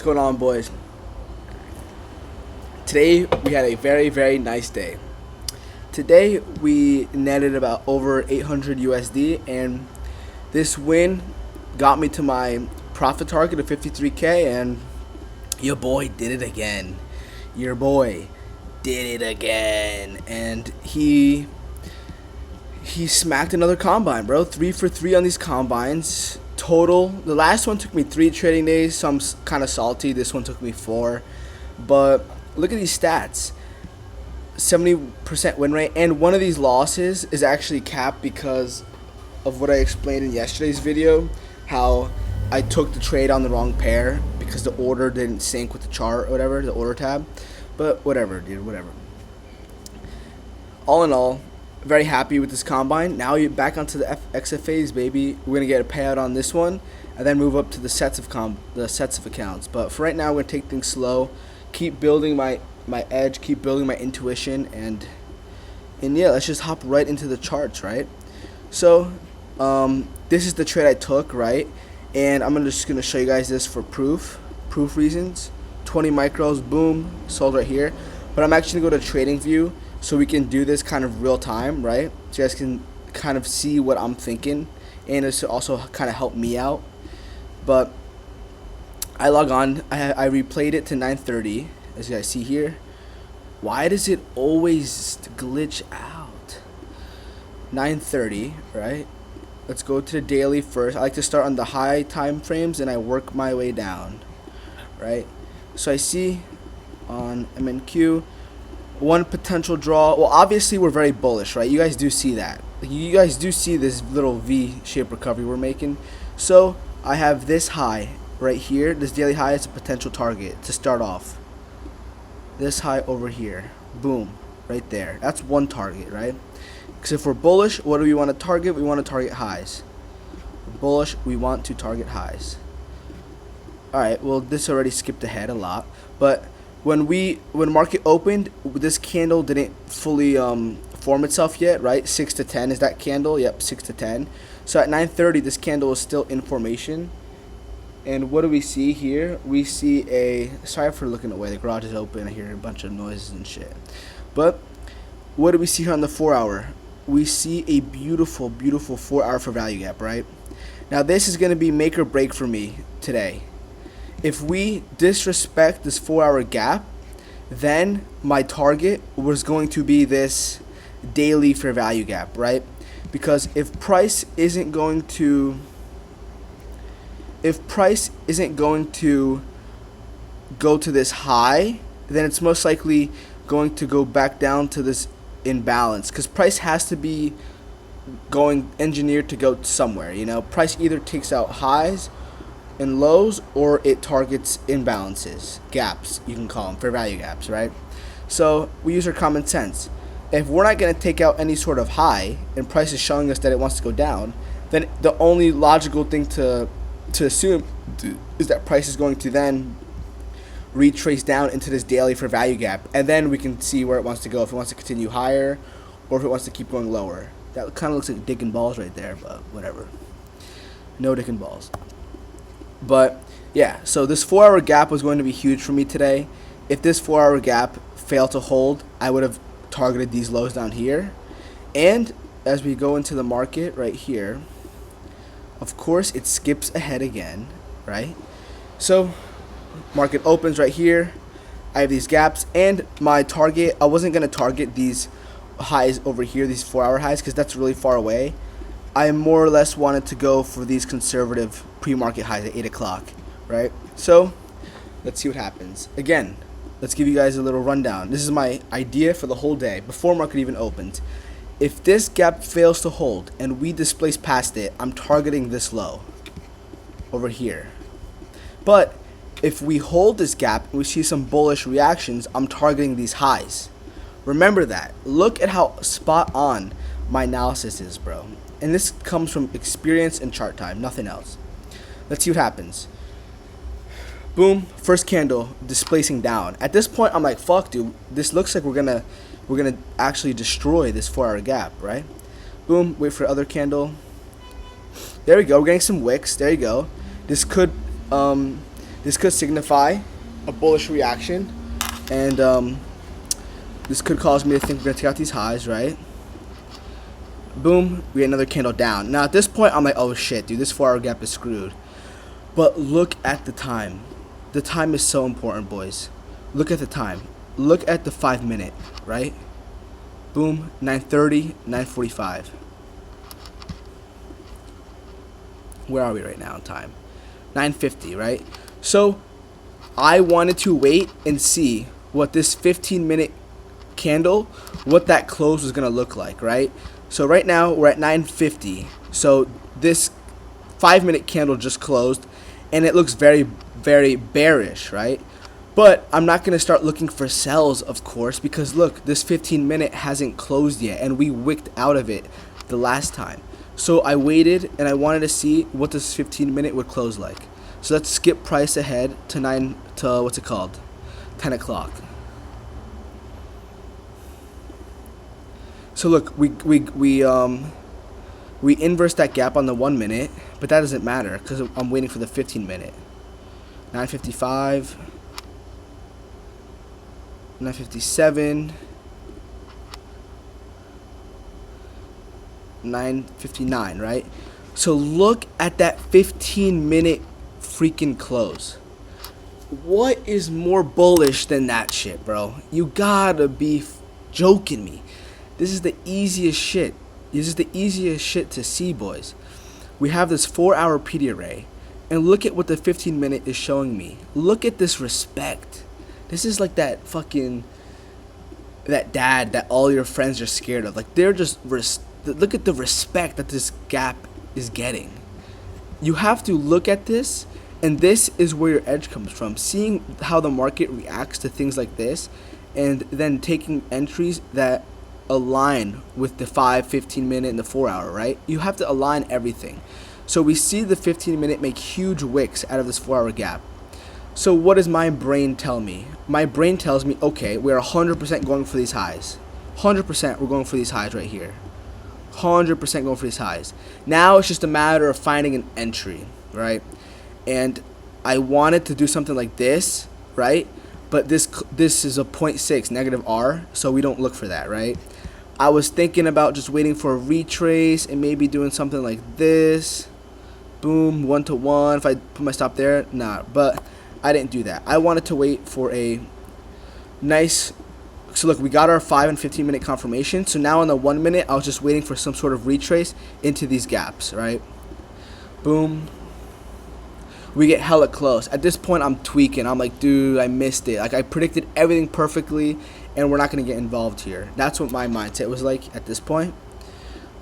What's going on, boys? Today we had a very nice day. Today we netted about over 800 USD, and this win got me to my profit target of 53K, and your boy did it again. Your boy did it again, and he smacked another combine, bro. 3 for 3 on these combines. Total, the last one took me 3 trading days, so I'm kind of salty. This one took me 4. But look at these stats. 70% win rate, and one of these losses is actually capped because of what I explained in yesterday's video, how I took the trade on the wrong pair because the order didn't sync with the chart or whatever, the order tab. But whatever, dude, whatever. All in all, very happy with this combine. Now you're back onto the XFAs, baby. We're gonna get a payout on this one, and then move up to the sets of accounts. But for right now, we're gonna take things slow, keep building my edge, keep building my intuition, and yeah, let's just hop right into the charts, right? So, this is the trade I took, right? And I'm just gonna show you guys this for proof reasons. 20 micros, boom, sold right here. But I'm actually gonna go to trading view, so we can do this kind of real time, right? So you guys can kind of see what I'm thinking, and this will also kind of help me out. But I log on, I replayed it to 9:30, as you guys see here. Why does it always glitch out? 9:30, right? Let's go to the daily first. I like to start on the high time frames, and I work my way down, right? So I see on MNQ, one potential draw. Well, obviously we're very bullish, right? You guys do see that. You guys do see this little V-shaped recovery we're making. So I have this high right here. This daily high is a potential target to start off. This high over here, boom, right there. That's one target, right? Because if we're bullish, what do we want to target? We want to target highs. We're bullish, we want to target highs. All right. Well, this already skipped ahead a lot, but when market opened, this candle didn't fully form itself yet, right? 6 to 10 is that candle. Yep, 6 to 10. So at 9:30, this candle is still in formation. And what do we see here? We see sorry for looking away. The garage is open. I hear a bunch of noises and shit. But what do we see here on the 4-hour? We see a beautiful 4-hour for value gap, right? Now this is going to be make or break for me today. If we disrespect this 4-hour gap, then my target was going to be this daily fair value gap, right? Because if price isn't going to go to this high, then it's most likely going to go back down to this imbalance, because price has to be engineered to go somewhere, you know. Price either takes out highs and lows, or it targets imbalances, gaps, you can call them, fair value gaps, right? So we use our common sense. If we're not going to take out any sort of high and price is showing us that it wants to go down, then the only logical thing to assume is that price is going to then retrace down into this daily fair value gap, and then we can see where it wants to go, if it wants to continue higher or if it wants to keep going lower. That kind of looks like dick and balls right there, but whatever. No dick and balls. But yeah, so this 4-hour gap was going to be huge for me today. If this 4-hour gap failed to hold, I would have targeted these lows down here. And as we go into the market right here, of course it skips ahead again, right? So market opens right here. I have these gaps, and my target, I wasn't going to target these highs over here, these 4-hour highs, because that's really far away. I more or less wanted to go for these conservative pre-market highs at 8 o'clock, right? So let's see what happens. Again, let's give you guys a little rundown. This is my idea for the whole day before market even opens. If this gap fails to hold and we displace past it, I'm targeting this low over here. But if we hold this gap and we see some bullish reactions, I'm targeting these highs. Remember that. Look at how spot on my analysis is, bro. And this comes from experience and chart time, nothing else. Let's see what happens. Boom, first candle displacing down. At this point, I'm like, fuck, dude. This looks like we're gonna actually destroy this 4-hour gap, right? Boom, wait for other candle. There we go. We're getting some wicks. There you go. This could This could signify a bullish reaction, and this could cause me to think we're gonna take out these highs, right? Boom, we get another candle down. Now at this point, I'm like, oh shit, dude, this 4-hour gap is screwed. But look at the time. The time is so important, boys. Look at the time. Look at the 5 minute, right? Boom, 9:30, 9:45. Where are we right now in time? 9:50, right? So I wanted to wait and see what this 15-minute candle, what that close was gonna look like, right? So right now we're at 9:50. So this 5-minute candle just closed, and it looks very, very bearish, right? But I'm not going to start looking for sells, of course, because look, this 15-minute hasn't closed yet, and we wicked out of it the last time. So I waited, and I wanted to see what this 15-minute would close like. So let's skip price ahead to 10 o'clock. So look, we inverse that gap on the 1 minute, but that doesn't matter because I'm waiting for the 15-minute. 9:55. 9:57, 9:59, right? So look at that 15-minute freaking close. What is more bullish than that shit, bro? You gotta be joking me. This is the easiest shit. This is the easiest shit to see, boys. We have this 4-hour PD array, and look at what the 15-minute is showing me. Look at this respect. This is like that dad that all your friends are scared of. Like, they're just, look at the respect that this gap is getting. You have to look at this, and this is where your edge comes from. Seeing how the market reacts to things like this, and then taking entries that align with the 5, 15-minute, and the 4-hour, right? You have to align everything. So we see the 15-minute make huge wicks out of this 4-hour gap. So what does my brain tell me? My brain tells me, okay, we're 100% going for these highs. 100% we're going for these highs right here. 100% going for these highs. Now it's just a matter of finding an entry, right? And I wanted to do something like this, right? But this is a 0.6 negative R, so we don't look for that, right? I was thinking about just waiting for a retrace and maybe doing something like this. Boom, 1-to-1. If I put my stop there, nah. But I didn't do that. I wanted to wait for a nice. So look, we got our 5 and 15-minute confirmation. So now on the 1 minute, I was just waiting for some sort of retrace into these gaps, right? Boom. We get hella close. At this point, I'm tweaking. I'm like, dude, I missed it. Like, I predicted everything perfectly, and we're not going to get involved here. That's what my mindset was like at this point.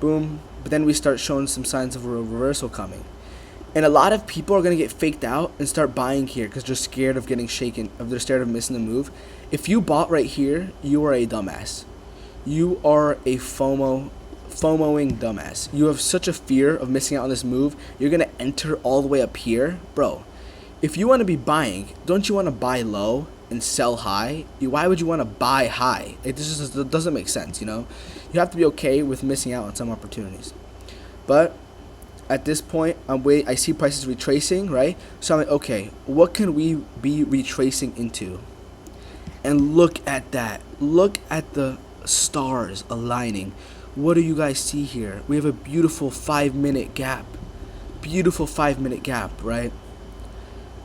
Boom. But then we start showing some signs of a reversal coming. And a lot of people are going to get faked out and start buying here because they're scared of getting shaken, they're scared of missing the move. If you bought right here, you are a dumbass. You are a FOMOing dumbass. You have such a fear of missing out on this move. You're going to enter all the way up here. Bro, if you want to be buying, don't you want to buy low and sell high? Why would you want to buy high? It just doesn't make sense, you know? You have to be okay with missing out on some opportunities. But at this point, I see prices retracing, right? So I'm like, okay, what can we be retracing into? And look at that. Look at the stars aligning. What do you guys see here? We have a beautiful 5-minute gap. Beautiful 5-minute gap, right?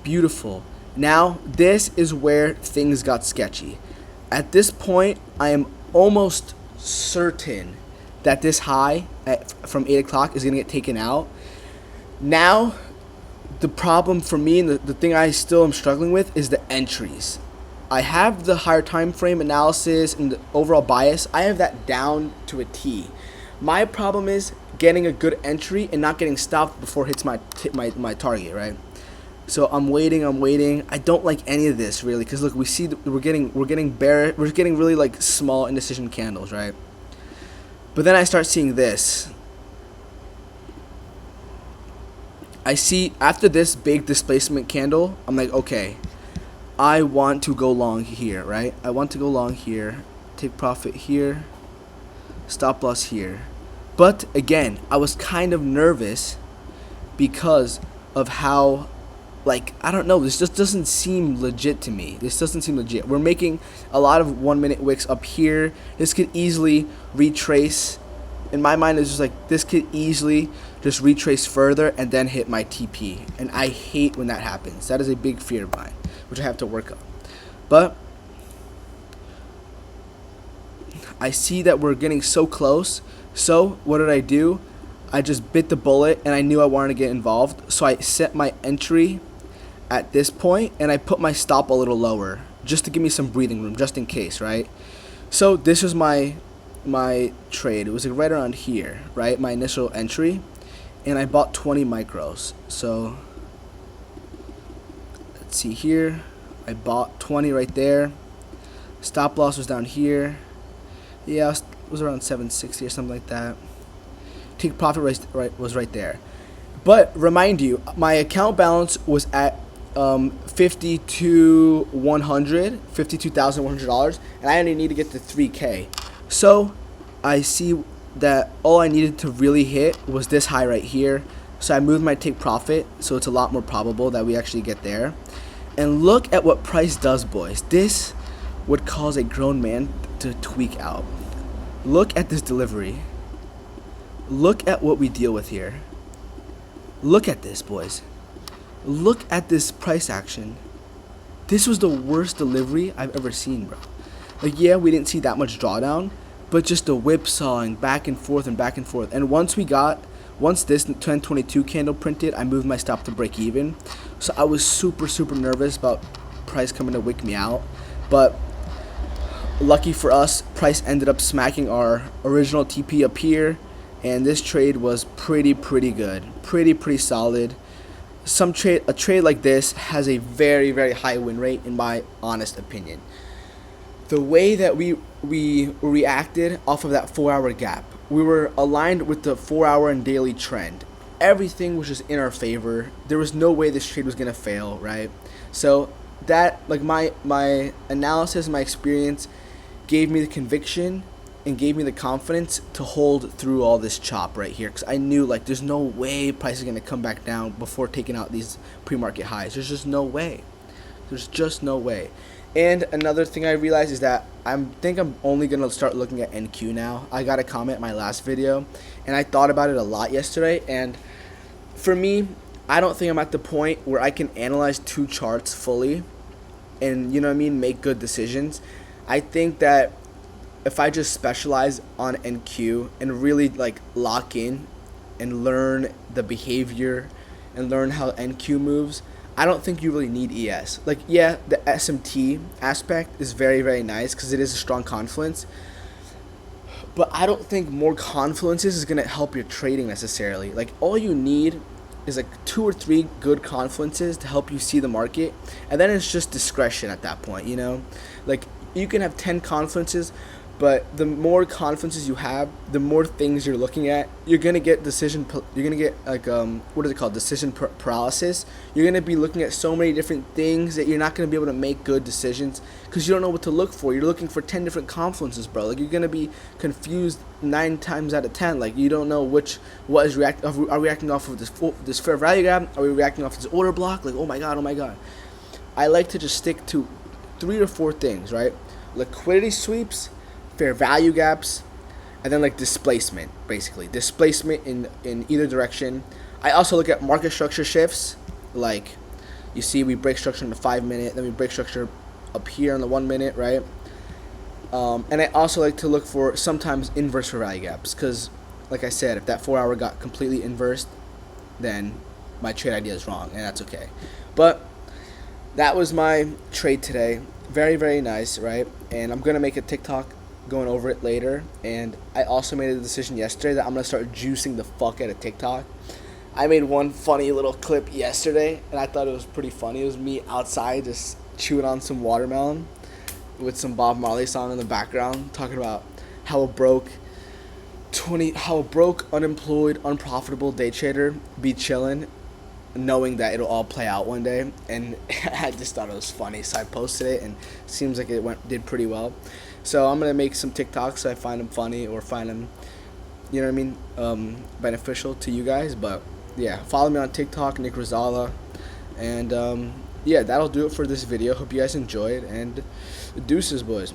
Beautiful. Now, this is where things got sketchy. At this point, I am almost certain that this high from 8 o'clock is going to get taken out. Now, the problem for me and the thing I still am struggling with is the entries. I have the higher time frame analysis and the overall bias. I have that down to a T. My problem is getting a good entry and not getting stopped before it hits my target, right? So I'm waiting. I don't like any of this really because look, we see we're getting really like small indecision candles, right? But then I start seeing this. I see after this big displacement candle, I'm like, okay, I want to go long here, right? I want to go long here, take profit here, stop loss here. But again, I was kind of nervous because of how like, I don't know, this just doesn't seem legit to me. This doesn't seem legit. We're making a lot of 1 minute wicks up here. This could easily retrace. In my mind, it's just like, this could easily just retrace further and then hit my TP. And I hate when that happens. That is a big fear of mine, which I have to work on. But I see that we're getting so close. So what did I do? I just bit the bullet, and I knew I wanted to get involved. So I set my entry at this point, and I put my stop a little lower just to give me some breathing room, just in case, right? So this was my trade. It was like right around here, right? My initial entry, and I bought 20 micros. So let's see here. I bought 20 right there. Stop loss was down here. Yeah, it was around 760 or something like that. Take profit was right there. But remind you, my account balance was at $52,100, and I only need to get to 3K. So I see that all I needed to really hit was this high right here. So I moved my take profit, so it's a lot more probable that we actually get there. And look at what price does, boys. This would cause a grown man to tweak out. Look at this delivery. Look at what we deal with here. Look at this, boys. Look at this price action. This was the worst delivery I've ever seen, bro. Like, yeah, we didn't see that much drawdown, but just the whipsawing back and forth and back and forth. And once this 1022 candle printed, I moved my stop to break even. So I was super, super nervous about price coming to wick me out. But lucky for us, price ended up smacking our original TP up here. And this trade was pretty good, pretty solid. A trade like this has a very, very high win rate, in my honest opinion. The way that we reacted off of that 4-hour gap, we were aligned with the 4-hour and daily trend. Everything was just in our favor. There was no way this trade was gonna fail, right? So that, like, my analysis, my experience gave me the conviction and gave me the confidence to hold through all this chop right here, because I knew, like, there's no way price is going to come back down before taking out these pre-market highs. There's just no way. There's just no way. And another thing I realized is that I think I'm only going to start looking at NQ now. I got a comment in my last video, and I thought about it a lot yesterday, and for me, I don't think I'm at the point where I can analyze 2 charts fully and, you know what I mean, make good decisions. I think that if I just specialize on NQ and really, like, lock in and learn the behavior and learn how NQ moves, I don't think you really need ES. Like, yeah, the SMT aspect is very, very nice because it is a strong confluence, but I don't think more confluences is going to help your trading necessarily. Like, all you need is like 2 or 3 good confluences to help you see the market, and then it's just discretion at that point, you know? Like, you can have 10 confluences, but the more confluences you have, the more things you're looking at. You're gonna get decision paralysis. You're gonna be looking at so many different things that you're not gonna be able to make good decisions because you don't know what to look for. You're looking for 10 different confluences, bro. Like, you're gonna be confused 9 times out of 10. Like, you don't know what is react. Are we reacting off of this fair value gap? Are we reacting off this order block? Like, oh my god. I like to just stick to 3 or 4 things, right? Liquidity sweeps, fair value gaps, and then, like, displacement, basically. Displacement in either direction. I also look at market structure shifts. Like, you see, we break structure in the 5-minute, then we break structure up here in the 1-minute, right? And I also like to look for sometimes inverse fair value gaps, because, like I said, if that 4-hour got completely inversed, then my trade idea is wrong, and that's okay. But that was my trade today. Very, very nice, right? And I'm going to make a TikTok going over it later. And I also made a decision yesterday that I'm going to start juicing the fuck out of TikTok. I made one funny little clip yesterday, and I thought it was pretty funny. It was me outside just chewing on some watermelon with some Bob Marley song in the background, talking about how a broke, unemployed, unprofitable day trader be chilling, knowing that it'll all play out one day. And I just thought it was funny, so I posted it, and it seems like it did pretty well. So I'm gonna make some TikToks so I find them funny or find them, you know what I mean, beneficial to you guys. But yeah, follow me on TikTok, Nick Rosala. And yeah, that'll do it for this video. Hope you guys enjoyed, and deuces, boys.